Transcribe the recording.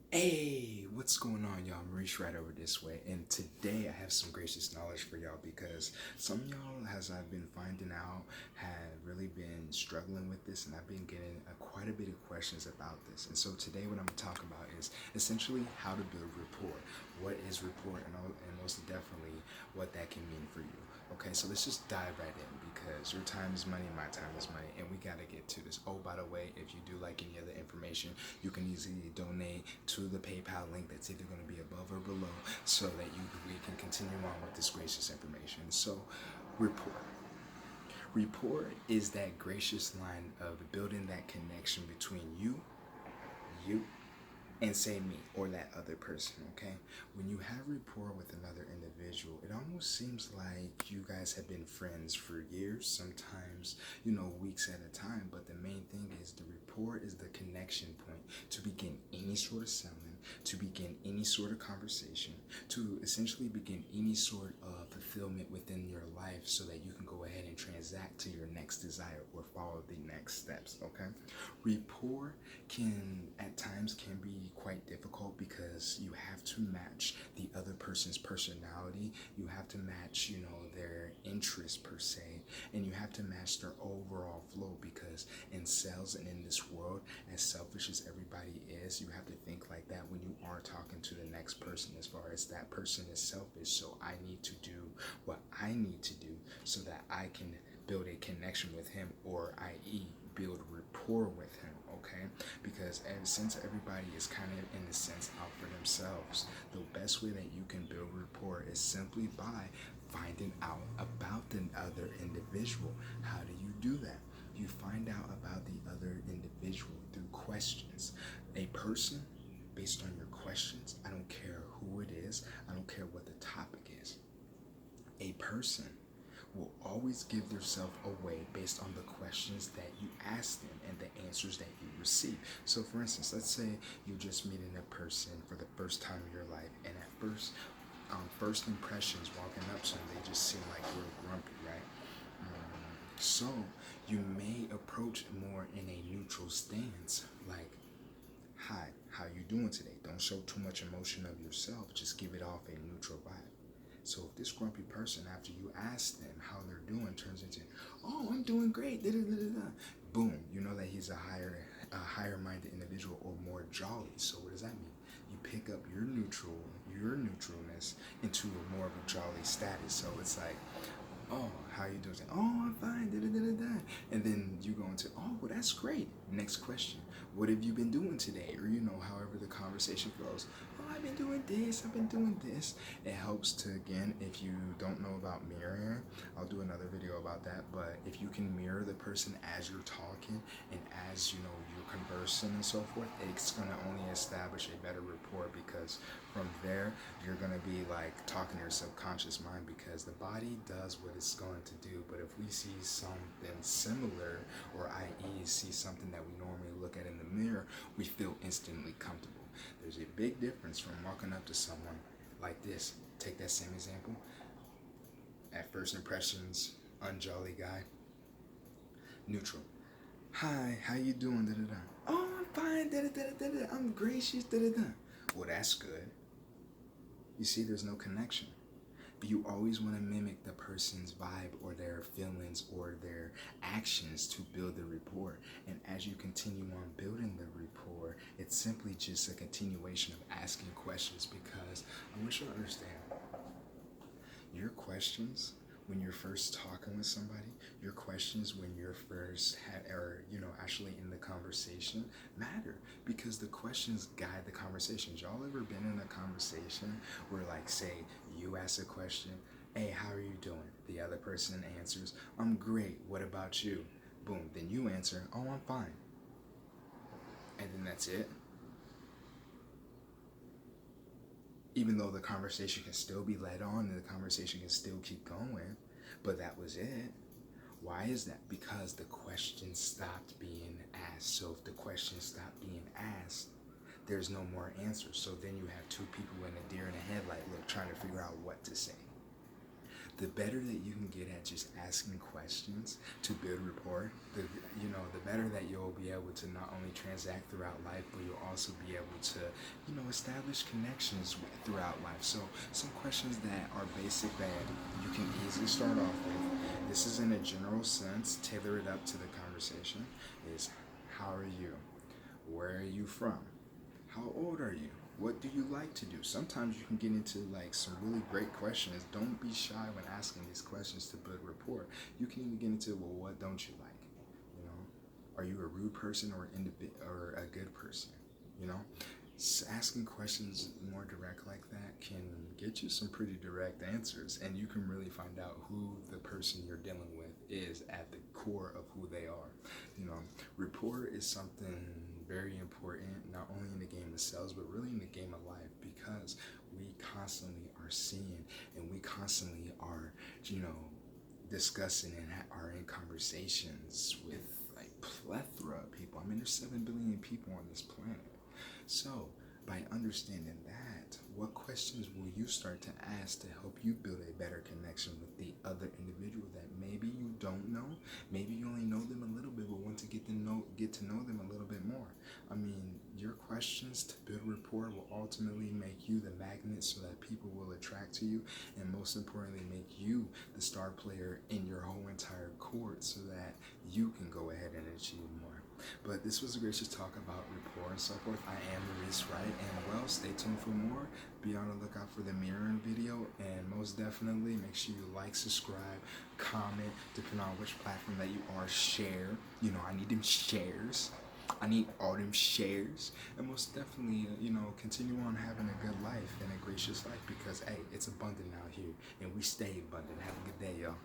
Hey, what's going on, y'all? Maurice right over this way, and today I have some gracious knowledge for y'all because some of y'all, as I've been finding out, have really been struggling with this, and I've been getting quite a bit of questions about this. And so today, what I'm talking about is essentially how to build rapport. What is rapport, and most definitely what that can mean for you. Okay, so let's just dive right in because your time is money, my time is money, and we gotta get to this. Oh, by the way, if you do like any other information, you can easily donate to the PayPal link that's either going to be above or below, so that we can continue on with this gracious information. So, rapport. Rapport is that gracious line of building that connection between you, and say me or that other person. Okay, when you have rapport with another individual, it almost seems like you guys have been friends for years, sometimes weeks at a time. But the main thing is the rapport is the connection point to begin any sort of selling, to begin any sort of conversation, to essentially begin any sort of fulfillment within your life, so that you can go ahead and transact to your next desire or follow the next steps. Okay, rapport can at times can be quite difficult because you have to match the other person's personality, you have to match their interest per se, and you have to match their overall flow, because in sales and in this world, as selfish as everybody is, you have to think like that when you are talking to the next person, as far as that person is selfish, so I need to do what I need to do so that I can build a connection with him, or i.e. build rapport with him. Okay, because since everybody is kind of in a sense out for themselves, the best way that you can build rapport is simply by finding out about the other individual. How do you do that? You find out about the other individual through questions. A person, based on your questions, I don't care who it is, I don't care what the topic is, a person will always give themselves away based on the questions that you ask them and the answers that you receive. So, for instance, let's say you're just meeting a person for the first time in your life, and at first impressions, walking up to them, they just seem like you're grumpy, right? So, you may approach more in a neutral stance, like, "Hi, how you doing today?" Don't show too much emotion of yourself. Just give it off a neutral vibe. So if this grumpy person, after you ask them how they're doing, turns into, "Oh, I'm doing great," da da da da da, boom, you know that he's a higher minded individual, or more jolly. So what does that mean? You pick up your neutralness into a more of a jolly status. So it's like, "Oh, how you doing?" "Oh, I'm fine." Da, da, da, da, da. And then you go into, "Oh, well, that's great. Next question. What have you been doing today?" Or, however the conversation goes. "Oh, I've been doing this. I've been doing this." It helps to, again, if you don't know about mirroring, I'll do another video about that. But if you can mirror the person as you're talking and as, you're conversing and so forth, it's going to only establish a better rapport, because from there, you're going to be like talking to your subconscious mind, because the body does what it's going to do. But if we see something similar, or i.e. see something that we normally look at in the mirror, we feel instantly comfortable. There's a big difference from walking up to someone like this. Take that same example. At first impressions, unjolly guy, neutral. "Hi, how you doing? Da da da." "Oh, I'm fine. Da da da da da. I'm gracious. Da da da." Well, that's good. You see, there's no connection. But you always want to mimic the person's vibe or their feelings or their actions to build the rapport. And as you continue on building the rapport, it's simply just a continuation of asking questions, because I want you to understand, your questions when you're first talking with somebody, your questions when you're actually in the conversation matter, because the questions guide the conversations. Y'all ever been in a conversation where, like, say you ask a question, "Hey, how are you doing?" The other person answers, "I'm great. What about you?" Boom. Then you answer, "Oh, I'm fine." And then that's it. Even though the conversation can still be led on and the conversation can still keep going, but that was it. Why is that? Because the question stopped being asked. So if the question stopped being asked, there's no more answers. So then you have two people in a deer in a headlight look, trying to figure out what to say. The better that you can get at just asking questions to build rapport, the better that you'll be able to not only transact throughout life, but you'll also be able to, establish connections throughout life. So some questions that are basic that you can easily start off with. This is in a general sense, tailor it up to the conversation. Is how are you? Where are you from? How old are you? What do you like to do? Sometimes you can get into like some really great questions. Don't be shy when asking these questions to build rapport. You can even get into, well, what don't you like? You know, are you a rude person or a good person? You know, asking questions more direct like that can get you some pretty direct answers, and you can really find out who the person you're dealing with is at the core of who they are. Rapport is something very important, not only in the game of sales, but really in the game of life, because we constantly are seeing and we constantly are, discussing and are in conversations with like plethora of people. I mean, there's 7 billion people on this planet. So, by understanding that, what questions will you start to ask to help you build a better connection with the other individual that maybe you don't know? Maybe you only know them a little bit, but want to get to know them a little bit more. I mean, your questions to build rapport will ultimately make you the magnet so that people will attract to you, and most importantly, make you the star player in your whole entire court so that you can go ahead and achieve more. But this was a gracious talk about rapport and so forth. I am Maurice Wright, and well, stay tuned for more. Be on the lookout for the mirroring video, and most definitely make sure you like, subscribe, comment, depending on which platform that you are, share. I need them shares. I need all them shares. And most definitely, continue on having a good life and a gracious life, because, hey, it's abundant out here, and we stay abundant. Have a good day, y'all.